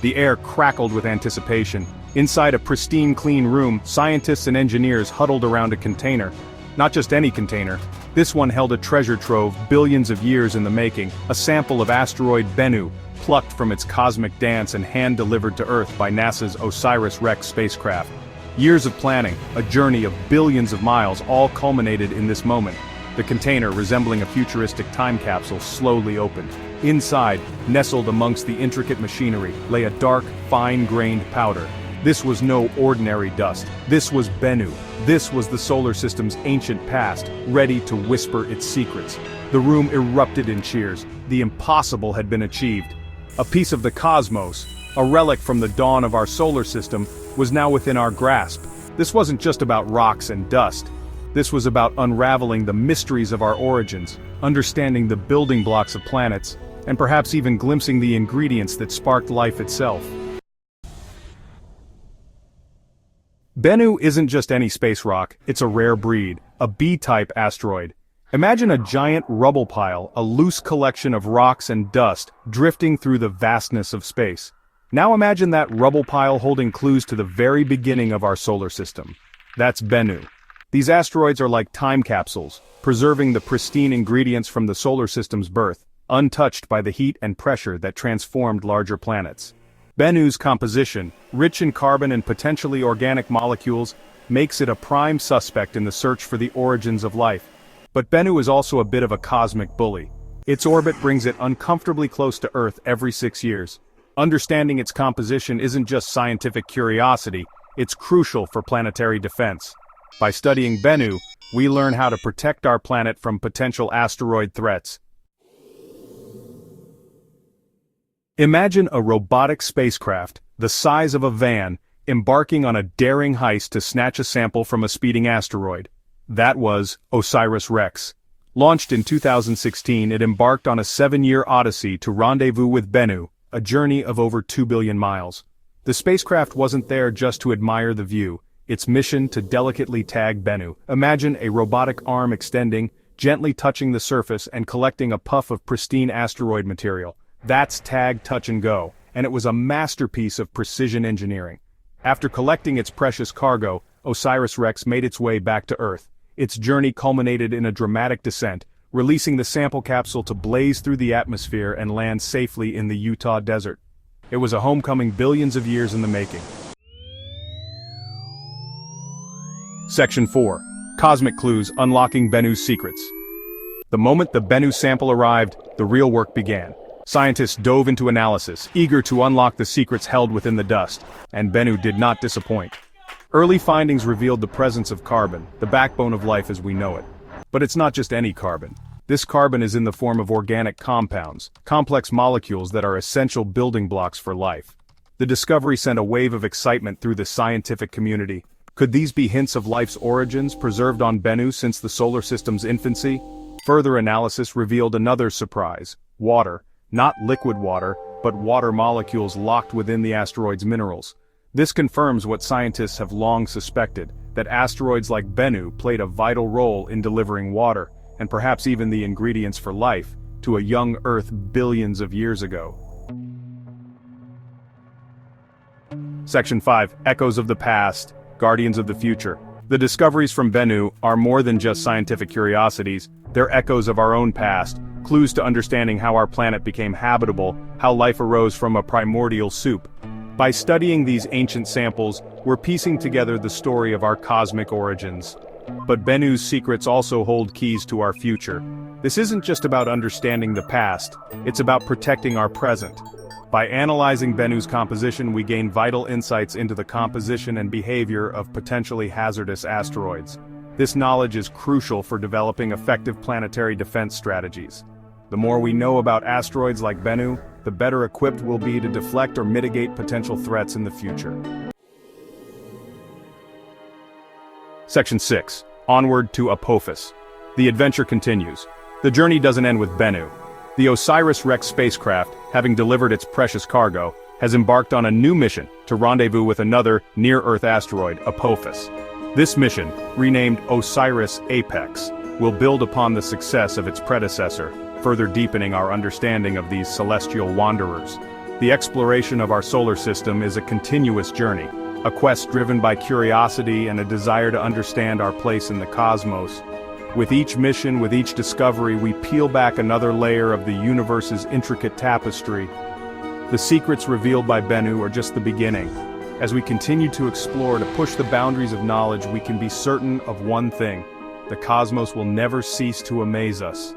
The air crackled with anticipation. Inside a pristine clean room, scientists and engineers huddled around a container. Not just any container. This one held a treasure trove billions of years in the making, a sample of asteroid Bennu, plucked from its cosmic dance and hand-delivered to Earth by NASA's osirisrex spacecraft. Years of planning, a journey of billions of miles, all culminated in this moment. The container, resembling a futuristic time capsule, slowly opened. Inside, nestled amongst the intricate machinery, lay a dark, fine-grained powder. This was no ordinary dust. This was Bennu. This was the solar system's ancient past, ready to whisper its secrets. The room erupted in cheers. The impossible had been achieved. A piece of the cosmos, a relic from the dawn of our solar system, was now within our grasp. This wasn't just about rocks and dust. This was about unraveling the mysteries of our origins, understanding the building blocks of planets, and perhaps even glimpsing the ingredients that sparked life itself. Bennu isn't just any space rock, it's a rare breed, a B-type asteroid. Imagine a giant rubble pile, a loose collection of rocks and dust, drifting through the vastness of space. Now imagine that rubble pile holding clues to the very beginning of our solar system. That's Bennu. These asteroids are like time capsules, preserving the pristine ingredients from the solar system's birth, untouched by the heat and pressure that transformed larger planets. Bennu's composition, rich in carbon and potentially organic molecules, makes it a prime suspect in the search for the origins of life. But Bennu is also a bit of a cosmic bully. Its orbit brings it uncomfortably close to Earth every 6 years. Understanding its composition isn't just scientific curiosity, it's crucial for planetary defense. By studying Bennu, we learn how to protect our planet from potential asteroid threats. Imagine a robotic spacecraft, the size of a van, embarking on a daring heist to snatch a sample from a speeding asteroid. That was osirisrex. Launched in 2016, it embarked on a 7-year odyssey to rendezvous with Bennu, a journey of over 2 billion miles. The spacecraft wasn't there just to admire the view. Its mission to delicately tag Bennu. Imagine a robotic arm extending, gently touching the surface and collecting a puff of pristine asteroid material. That's tag, touch and go, and it was a masterpiece of precision engineering. After collecting its precious cargo, osirisrex made its way back to Earth. Its journey culminated in a dramatic descent, releasing the sample capsule to blaze through the atmosphere and land safely in the Utah desert. It was a homecoming billions of years in the making. Section 4. Cosmic Clues Unlocking Bennu's Secrets. The moment the Bennu sample arrived, the real work began. Scientists dove into analysis, eager to unlock the secrets held within the dust, and Bennu did not disappoint. Early findings revealed the presence of carbon, the backbone of life as we know it. But it's not just any carbon. This carbon is in the form of organic compounds, complex molecules that are essential building blocks for life. The discovery sent a wave of excitement through the scientific community. Could these be hints of life's origins preserved on Bennu since the solar system's infancy? Further analysis revealed another surprise: water. Not liquid water, but water molecules locked within the asteroid's minerals. This confirms what scientists have long suspected, that asteroids like Bennu played a vital role in delivering water, and perhaps even the ingredients for life, to a young Earth billions of years ago. Section 5. Echoes of the Past, Guardians of the Future. The discoveries from Bennu are more than just scientific curiosities, they're echoes of our own past, clues to understanding how our planet became habitable, how life arose from a primordial soup. By studying these ancient samples, we're piecing together the story of our cosmic origins. But Bennu's secrets also hold keys to our future. This isn't just about understanding the past, it's about protecting our present. By analyzing Bennu's composition, we gain vital insights into the composition and behavior of potentially hazardous asteroids. This knowledge is crucial for developing effective planetary defense strategies. The more we know about asteroids like Bennu, the better equipped we'll be to deflect or mitigate potential threats in the future. Section 6. Onward to Apophis. The adventure continues. The journey doesn't end with Bennu. The osirisrex spacecraft, having delivered its precious cargo, has embarked on a new mission to rendezvous with another near-Earth asteroid, Apophis. This mission, renamed Osiris Apex, will build upon the success of its predecessor, further deepening our understanding of these celestial wanderers. The exploration of our solar system is a continuous journey, a quest driven by curiosity and a desire to understand our place in the cosmos. With each mission, with each discovery, we peel back another layer of the universe's intricate tapestry. The secrets revealed by Bennu are just the beginning. As we continue to explore, to push the boundaries of knowledge, we can be certain of one thing: the cosmos will never cease to amaze us.